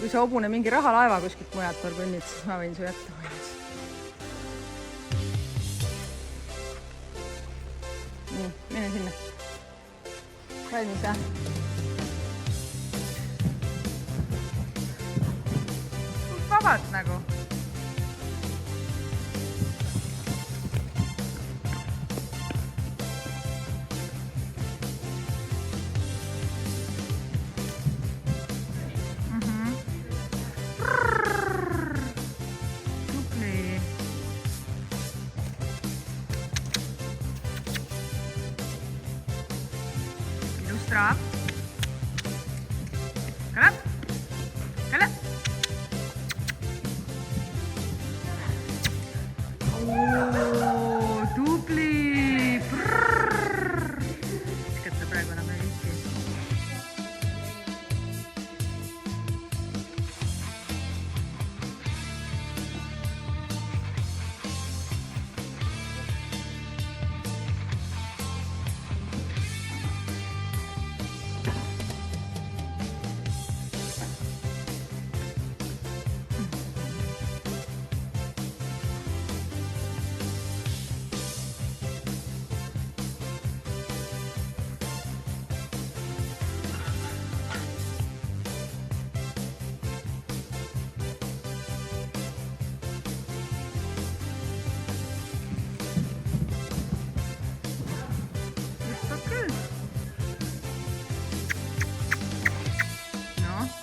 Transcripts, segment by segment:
kui see hobune mingi rahalaeva kuskilt mujalt veel kõnnid, siis ma võin su jätta. Nii, mine sinna. Valmis, jah? Vabalt nagu. Straap. Kalap. Kalap. Oo, tubli. Viskata praegu enam ei viitsi.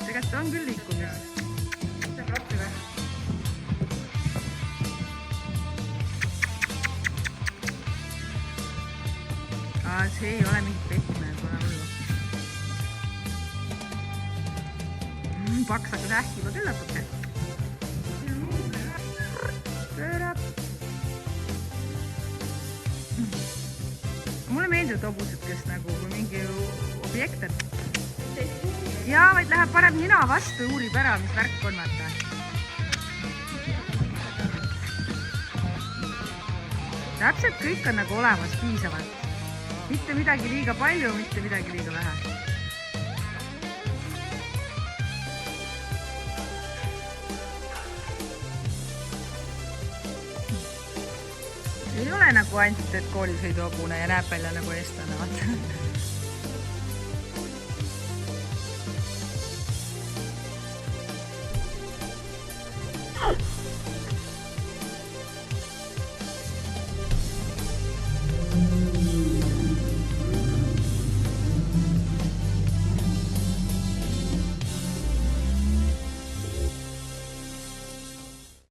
Tegelikult on küll liikumis. See on rappi või? See ei ole mingi petme, pole hullu. Paks hakkas ähkiba küll natuke. Pöörab. Mulle meeldivad hobused, kes nagu mingi objekt. Jaa, vaid läheb parem nina vastu ja uurib ära, mis värk on, vaata. Täpselt kõik on nagu olemas piisavalt. Mitte midagi liiga palju, mitte midagi liiga vähe. Ei ole nagu ainult, et koolisõidu hobune ja näeb välja nagu eestlane, vaata.